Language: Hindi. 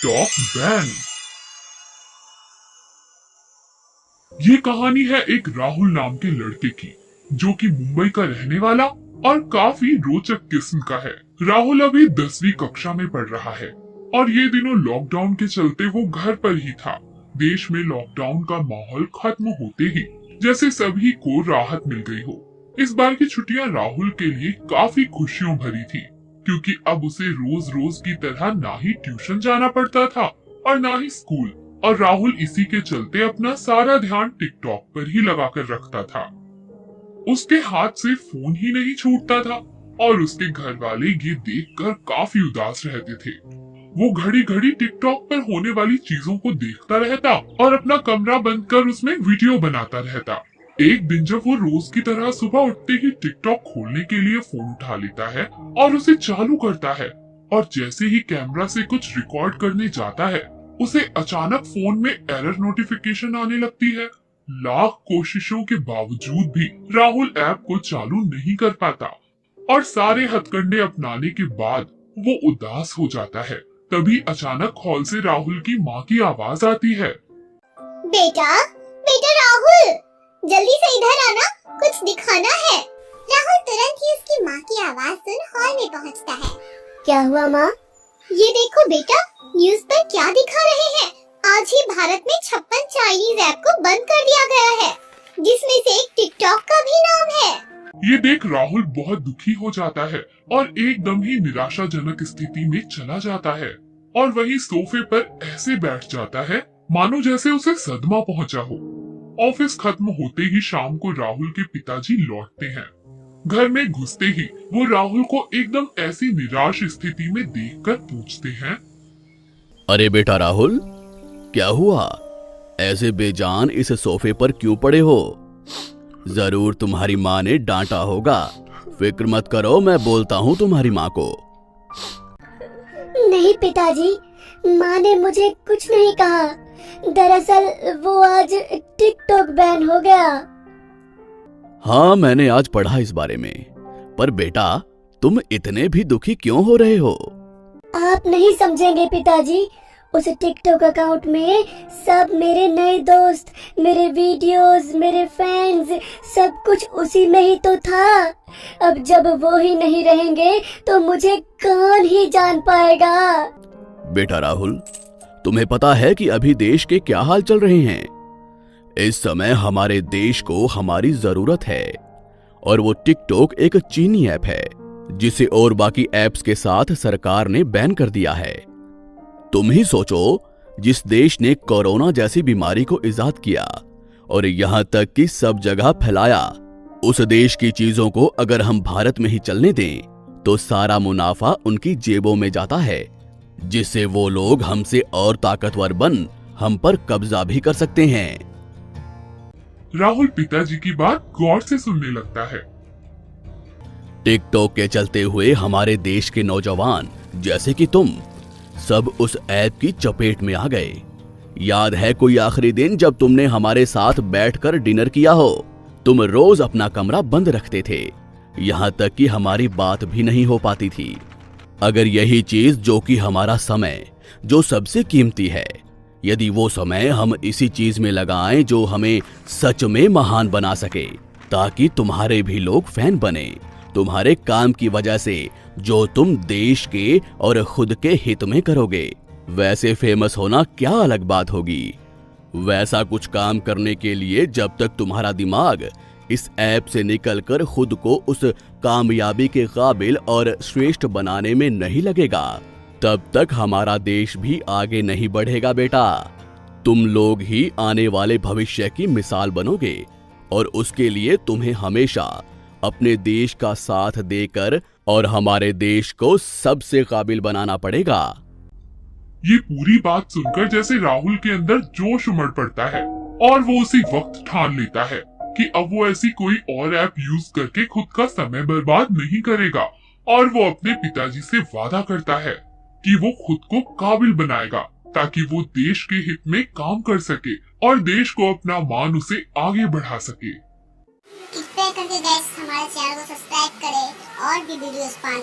TikTok ban. ये कहानी है एक राहुल नाम के लड़के की, जो कि मुंबई का रहने वाला और काफी रोचक किस्म का है। राहुल अभी 10वीं कक्षा में पढ़ रहा है और ये दिनों लॉकडाउन के चलते वो घर पर ही था। देश में लॉकडाउन का माहौल खत्म होते ही जैसे सभी को राहत मिल गई हो। इस बार की छुट्टियां राहुल के लिए काफी खुशियों भरी थी, क्योंकि अब उसे रोज रोज की तरह ना ही ट्यूशन जाना पड़ता था और ना ही स्कूल, और राहुल इसी के चलते अपना सारा ध्यान टिकटॉक पर ही लगाकर रखता था। उसके हाथ से फोन ही नहीं छूटता था और उसके घर वाले ये देखकर काफी उदास रहते थे। वो घड़ी घड़ी टिकटॉक पर होने वाली चीजों को देखता रहता और अपना कमरा बंद कर उसमें वीडियो बनाता रहता। एक दिन जब वो रोज की तरह सुबह उठते ही टिकटॉक खोलने के लिए फोन उठा लेता है और उसे चालू करता है, और जैसे ही कैमरा से कुछ रिकॉर्ड करने जाता है, उसे अचानक फोन में एरर नोटिफिकेशन आने लगती है। लाख कोशिशों के बावजूद भी राहुल ऐप को चालू नहीं कर पाता और सारे हथकंडे अपनाने के बाद वो उदास हो जाता है। तभी अचानक हॉल से राहुल की माँ की आवाज आती है। बेटा, बेटा राहुल, जल्दी से इधर आना, कुछ दिखाना है। राहुल तुरंत ही उसकी माँ की आवाज सुन हॉल में पहुँचता है। क्या हुआ माँ? ये देखो बेटा, न्यूज़ पर क्या दिखा रहे हैं। आज ही भारत में 56 चाइनीज ऐप को बंद कर दिया गया है, जिसमें से एक टिकटॉक का भी नाम है। ये देख राहुल बहुत दुखी हो जाता है और एकदम ही निराशाजनक स्थिति में चला जाता है और वही सोफे पर ऐसे बैठ जाता है मानो जैसे उसे सदमा पहुंचा हो। ऑफिस खत्म होते ही शाम को राहुल के पिताजी लौटते हैं। घर में घुसते ही वो राहुल को एकदम ऐसी निराश स्थिति में देखकर पूछते हैं, अरे बेटा राहुल, क्या हुआ? ऐसे बेजान इस सोफे पर क्यों पड़े हो? जरूर तुम्हारी माँ ने डांटा होगा। फिक्र मत करो, मैं बोलता हूँ तुम्हारी माँ को। नहीं पिताजी, माँ ने मुझे कुछ नहीं कहा। दरअसल वो आज टिकटॉक बैन हो गया। हाँ, मैंने आज पढ़ा इस बारे में। पर बेटा, तुम इतने भी दुखी क्यों हो रहे हो? आप नहीं समझेंगे पिताजी, उस टिकटॉक अकाउंट में सब मेरे नए दोस्त, मेरे वीडियोस, मेरे फैंस, सब कुछ उसी में ही तो था। अब जब वो ही नहीं रहेंगे तो मुझे कौन ही जान पाएगा। बेटा राहुल, तुम्हें पता है कि अभी देश के क्या हाल चल रहे हैं? इस समय हमारे देश को हमारी जरूरत है, और वो टिकटॉक एक चीनी ऐप है जिसे और बाकी ऐप्स के साथ सरकार ने बैन कर दिया है। तुम ही सोचो, जिस देश ने कोरोना जैसी बीमारी को इजाद किया और यहाँ तक कि सब जगह फैलाया, उस देश की चीजों को अगर हम भारत में ही चलने दें तो सारा मुनाफा उनकी जेबों में जाता है, जिससे वो लोग हमसे और ताकतवर बन हम पर कब्जा भी कर सकते हैं। राहुल पिताजी की बात गौर से सुनने लगता है। टिकटॉक के चलते हुए हमारे देश के नौजवान जैसे कि तुम सब उस ऐप की चपेट में आ गए। याद है कोई आखिरी दिन जब तुमने हमारे साथ बैठकर डिनर किया हो? तुम रोज अपना कमरा बंद रखते थे, यहाँ तक कि हमारी बात भी नहीं हो पाती थी। अगर यही चीज, जो कि हमारा समय, जो सबसे कीमती है, यदि वो समय हम इसी चीज में लगाएं जो हमें सच में महान बना सके, ताकि तुम्हारे भी लोग फैन बने, तुम्हारे काम की वजह से जो तुम देश के और खुद के हित में करोगे, वैसे फेमस होना क्या अलग बात होगी। वैसा कुछ काम करने के लिए जब तक तुम्हारा दिमाग इस ऐप से निकलकर खुद को उस कामयाबी के काबिल और श्रेष्ठ बनाने में नहीं लगेगा, तब तक हमारा देश भी आगे नहीं बढ़ेगा बेटा। तुम लोग ही आने वाले भविष्य की मिसाल बनोगे, और उसके लिए तुम्हें हमेशा अपने देश का साथ देकर और हमारे देश को सबसे काबिल बनाना पड़ेगा। ये पूरी बात सुनकर जैसे राहुल के अंदर जोश उमड़ पड़ता है और वो उसी वक्त ठान लेता है कि अब वो ऐसी कोई और ऐप यूज करके खुद का समय बर्बाद नहीं करेगा, और वो अपने पिताजी से वादा करता है कि वो खुद को काबिल बनाएगा ताकि वो देश के हित में काम कर सके और देश को अपना मान उसे आगे बढ़ा सके। कृपया करके गाइस हमारे चैनल को सब्सक्राइब करें और भी वीडियोस पाने